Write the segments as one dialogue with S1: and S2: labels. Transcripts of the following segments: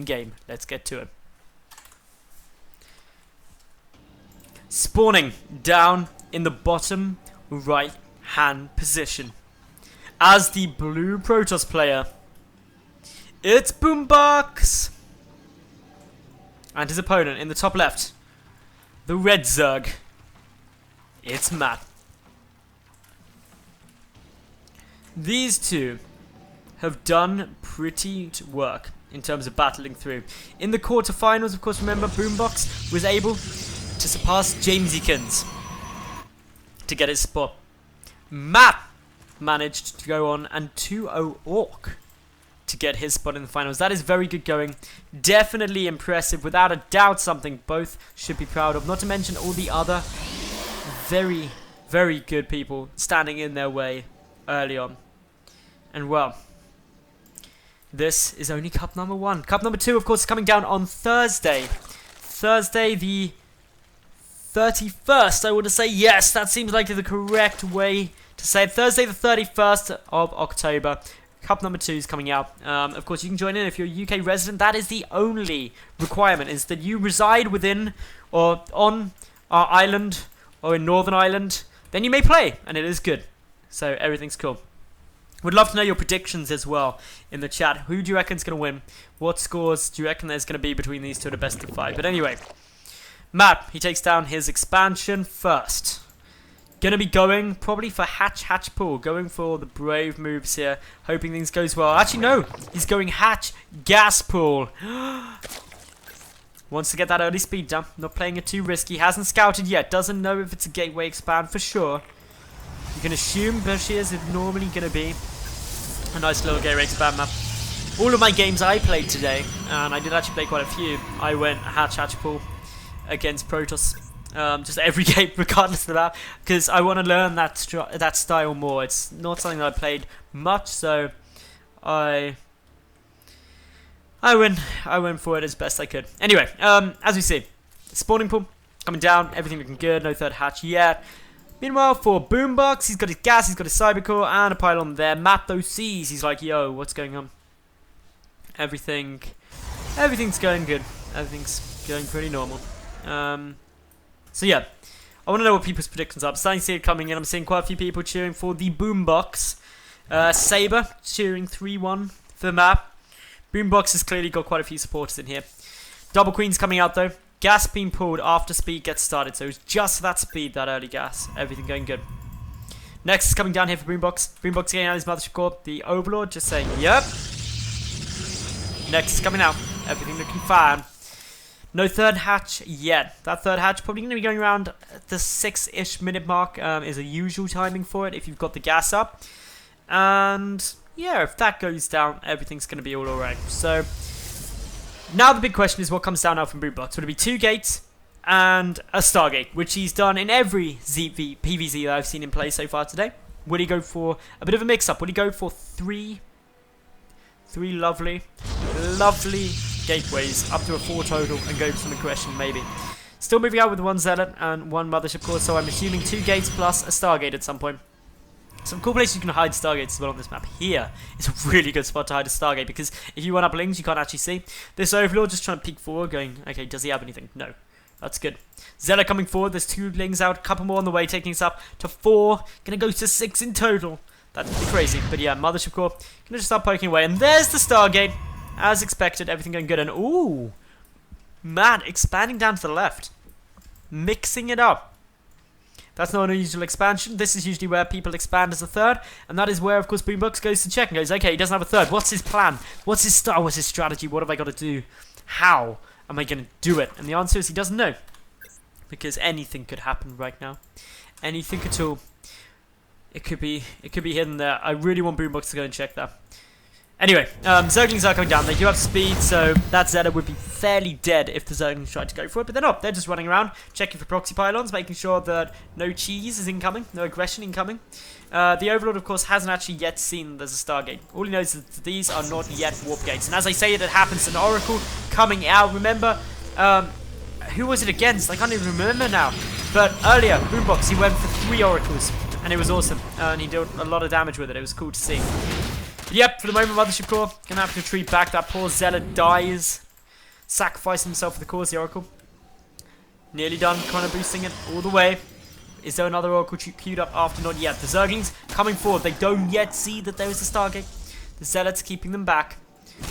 S1: game. Let's get to it. Spawning down in the bottom right hand position as the blue Protoss player, it's Boombox, and his opponent in the top left, the red Zerg, it's Matt. These two have done pretty work in terms of battling through. In the quarterfinals, of course, remember, Boombox was able to surpass Jamesykins to get his spot. Matt managed to go on and 2-0 Orc to get his spot in the finals. That is very good going. Definitely impressive. Without a doubt, something both should be proud of. Not to mention all the other very, very good people standing in their way early on. And well, this is only cup number 1. Cup number 2, of course, is coming down on Thursday. Thursday the 31st, I want to say. Yes, that seems like the correct way to say it. Thursday the 31st of October. Cup number 2 is coming out. Of course, you can join in if you're a UK resident. That is the only requirement, is that you reside within or on our island or in Northern Ireland. Then you may play, and it is good. So everything's cool. Would love to know your predictions as well in the chat. Who do you reckon is going to win? What scores do you reckon there's going to be between these two at a best of 5? But anyway, Matt, he takes down his expansion first. Going to be going probably for hatch pool. Going for the brave moves here. Hoping things goes well. Actually, no. He's going hatch gas pool. Wants to get that early speed jump. Not playing it too risky. Hasn't scouted yet. Doesn't know if it's a gateway expand for sure. You can assume Bushiers is normally going to be a nice little gateway expand map. All of my games I played today, and I did actually play quite a few, I went hatch pool against Protoss. Just every game, regardless of that, because I want to learn that style more. It's not something that I played much, so I went for it as best I could. Anyway, as we see, spawning pool coming down, everything looking good. No third hatch yet. Meanwhile, for Boombox, he's got his gas, he's got his cybercore, and a pylon there. Map those C's. He's like, yo, what's going on? Everything's going good. Everything's going pretty normal. So yeah, I want to know what people's predictions are. I'm starting to see it coming in. I'm seeing quite a few people cheering for the Boombox. Saber cheering 3-1 for the map. Boombox has clearly got quite a few supporters in here. Double Queen's coming out though. Gas being pulled after speed gets started, so it's just that speed, that early gas. Everything going good. Next is coming down here for Boombox. Boombox getting out his mothership core. The Overlord just saying, yep. Next is coming out. Everything looking fine. No third hatch yet. That third hatch probably going to be going around the 6-ish minute mark. Is a usual timing for it if you've got the gas up. And yeah, if that goes down, everything's going to be all alright. So now the big question is what comes down now from Boombox. Would it be 2 gates and a Stargate, which he's done in every PvZ that I've seen him play so far today? Would he go for a bit of a mix-up? Would he go for three lovely gateways up to a 4 total and go for some aggression maybe? Still moving out with 1 Zealot and 1 Mothership core, so I'm assuming 2 gates plus a Stargate at some point. Some cool places you can hide Stargates as well on this map. Here is a really good spot to hide a Stargate, because if you run up lings, you can't actually see. This Overlord just trying to peek forward, going, okay, does he have anything? No. That's good. Zealot coming forward. There's 2 lings out, a couple more on the way, taking us up to 4. Gonna go to 6 in total. That'd be crazy. But yeah, Mothership core. Gonna just start poking away. And there's the Stargate. As expected, everything going good. And ooh, man, expanding down to the left. Mixing it up. That's not an unusual expansion. This is usually where people expand as a third. And that is where, of course, Boombox goes to check and goes, okay, he doesn't have a third. What's his plan? What's his style? What's his strategy? What have I got to do? How am I going to do it? And the answer is he doesn't know. Because anything could happen right now. Anything at all. It could be hidden there. I really want Boombox to go and check that. Anyway, Zerglings are coming down. They do have speed, so that Zeta would be fairly dead if the Zerglings tried to go for it. But they're not. They're just running around, checking for proxy pylons, making sure that no cheese is incoming, no aggression incoming. The Overlord, of course, hasn't actually yet seen there's a Stargate. All he knows is that these are not yet warp gates. And as I say it happens, an Oracle coming out. Remember, who was it against? I can't even remember now. But earlier, Boombox, he went for 3 Oracles. And it was awesome. And he did a lot of damage with it. It was cool to see. Yep, for the moment, Mothership core gonna have to retreat back. That poor Zealot dies sacrifice himself for the cause, the Oracle. Nearly done, chrono boosting it all the way. Is there another Oracle queued up after? Not yet. The Zerglings coming forward. They don't yet see that there is a Stargate. The Zealots keeping them back.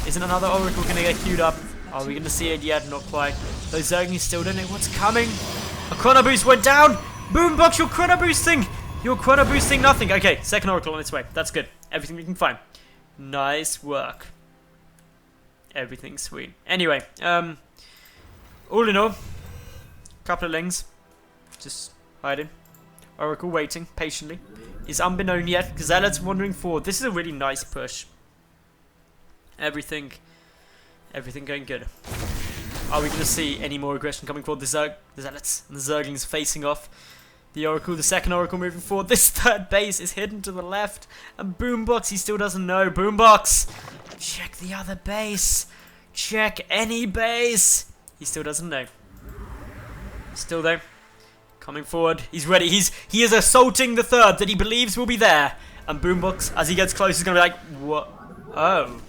S1: Isn't another Oracle going to get queued up? Are we going to see it yet? Not quite. Those Zerglings still don't know what's coming. A chrono boost went down. Boombox, you're chrono boosting. You're chrono boosting nothing. Okay, second Oracle on its way. That's good. Everything we can find. Nice work. Everything's sweet. Anyway, all in all, couple of lings. Just hiding. Oracle waiting patiently. Is unbeknown yet. Zealots wandering forward. This is a really nice push. Everything going good. Are we going to see any more aggression coming forward? The Zealots and the Zerglings facing off. The Oracle, the second Oracle moving forward. This third base is hidden to the left. And Boombox, he still doesn't know. Boombox! Check the other base. Check any base. He still doesn't know. Still there. Coming forward. He's ready. He is assaulting the third that he believes will be there. And Boombox, as he gets close, is going to be like, what? Oh.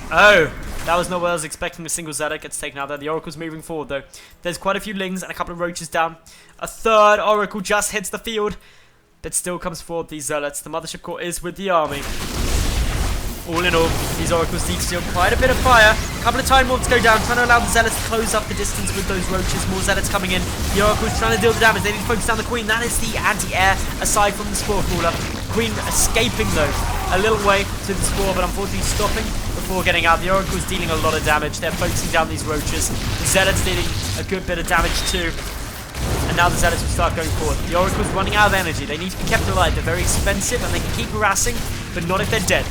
S1: Oh. That was not what I was expecting. A single Zealot gets taken out there. The Oracle's moving forward, though. There's quite a few Lings and a couple of Roaches down. A third Oracle just hits the field, but still comes forward, these Zealots. The Mothership Core is with the army. All in all, these Oracles need to steal quite a bit of fire. A couple of Time Warps go down, trying to allow the Zealots to close up the distance with those Roaches. More Zealots coming in. The Oracle's trying to deal the damage. They need to focus down the Queen. That is the anti-air, aside from the Spore Crawler. Queen escaping, though, a little way to the Spore, but unfortunately stopping before getting out. The Oracle's dealing a lot of damage. They're focusing down these Roaches. The Zealots dealing a good bit of damage, too. And now the Zealots will start going forward. The Oracle's running out of energy. They need to be kept alive. They're very expensive, and they can keep harassing, but not if they're dead.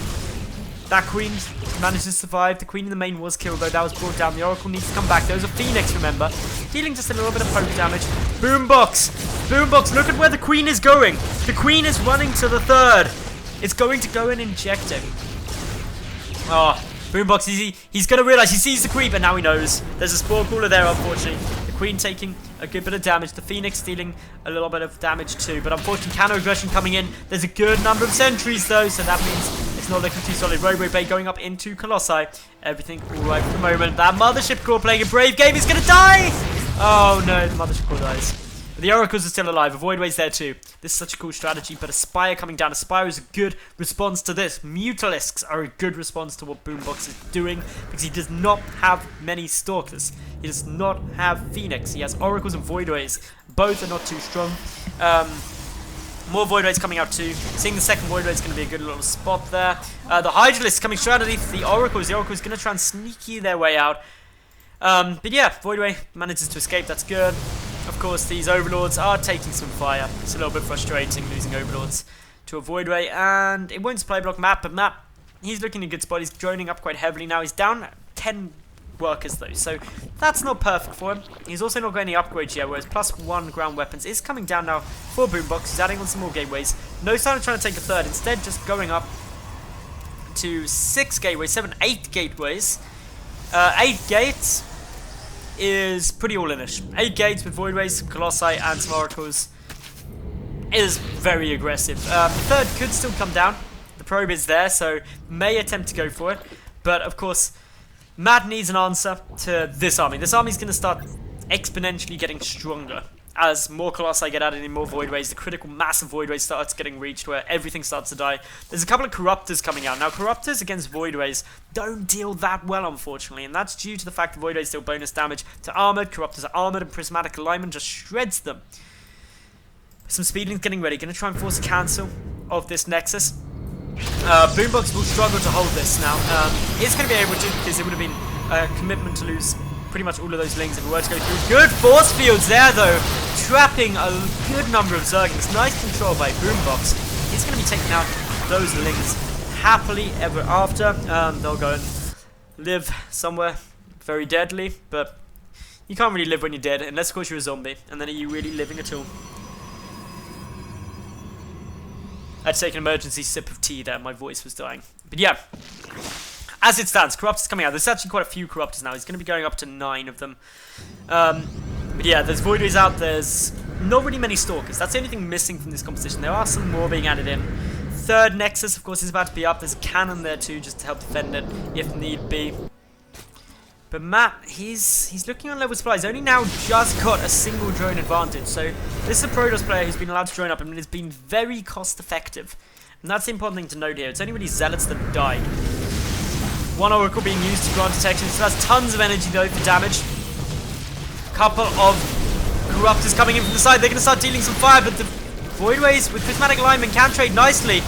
S1: That Queen managed to survive. The Queen in the main was killed, though. That was brought down. The Oracle needs to come back. There was a Phoenix, remember. Dealing just a little bit of poke damage. Boombox! Boombox, look at where the Queen is going. The Queen is running to the third. It's going to go and inject him. Oh, Boombox, he's going to realize he sees the creep, and now he knows. There's a Spore Crawler there, unfortunately. The Queen taking a good bit of damage. The Phoenix dealing a little bit of damage too. But unfortunately, counter aggression coming in. There's a good number of sentries, though, so that means it's not looking too solid. Robo Bay going up into Colossi. Everything alright for the moment. That Mothership Core playing a brave game is going to die! Oh no, the Mothership Core dies. But the Oracles are still alive. A Voidway's there too. This is such a cool strategy, but a Spire coming down. A Spire is a good response to this. Mutalisks are a good response to what Boombox is doing, because he does not have many Stalkers. He does not have Phoenix. He has Oracles and Voidways. Both are not too strong. More Voidways coming out too. Seeing the second Voidway is going to be a good little spot there. The Hydralisk coming straight underneath the Oracles. The Oracles going to try and sneaky their way out. But yeah, Voidway manages to escape. That's good. Of course, these Overlords are taking some fire. It's a little bit frustrating losing Overlords to a Voidway. And it won't supply block Map, but Map, he's looking in a good spot. He's droning up quite heavily now. He's down 10 workers though, so that's not perfect for him. He's also not got any upgrades yet, whereas +1 ground weapons is coming down now for Boombox. He's adding on some more gateways. No sign of trying to take a third. Instead, just going up to 6 gateways, 8 gateways. 8 gates is pretty all-in-ish. 8 gates with Voidways, some Colossi, and some Oracles is very aggressive. The third could still come down. The probe is there, so may attempt to go for it. But, of course, Mad needs an answer to this army. This army is going to start exponentially getting stronger as more Colossi get added in, more Voidways. The critical mass of Voidways starts getting reached where everything starts to die. There's a couple of Corruptors coming out. Now, Corruptors against Voidways don't deal that well, unfortunately, and that's due to the fact that Voidways deal bonus damage to Armored. Corruptors are Armored, and Prismatic Alignment just shreds them. Some Speedlings getting ready. Going to try and force a cancel of this Nexus. Boombox will struggle to hold this now. It's going to be able to, because it would have been a commitment to lose pretty much all of those Lings if it were to go through. Good force fields there, though, trapping a good number of Zerglings. Nice control by Boombox. He's going to be taking out those Lings happily ever after. They'll go and live somewhere very deadly, but you can't really live when you're dead, unless of course you're a zombie, and then are you really living at all? I had to take an emergency sip of tea there, my voice was dying. But yeah, as it stands, Corruptors coming out. There's actually quite a few Corruptors now. He's going to be going up to 9 of them. But yeah, there's Voidways out. There's not really many Stalkers. That's the only thing missing from this competition. There are some more being added in. Third Nexus, of course, is about to be up. There's a cannon there too, just to help defend it if need be. But Matt, he's looking on level supply. He's only now just got a single drone advantage. So this is a Protoss player who's been allowed to drone up and has been very cost effective. And that's the important thing to note here. It's only really Zealots that have died. One Oracle being used to grant detection. So that's tons of energy though for damage. Couple of Corruptors coming in from the side. They're going to start dealing some fire, but the Voidways with Prismatic Alignment can trade nicely.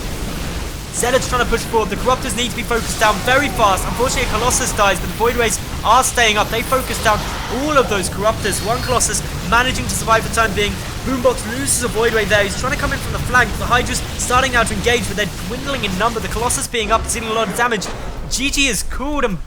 S1: Zealots trying to push forward. The Corruptors need to be focused down very fast. Unfortunately, a Colossus dies, but the Voidways are staying up. They focus down all of those Corruptors. One Colossus managing to survive for the time being. Boombox loses a Voidway there. He's trying to come in from the flank. The Hydra's starting now to engage, but they're dwindling in number. The Colossus being up, dealing a lot of damage. GG is cooled, and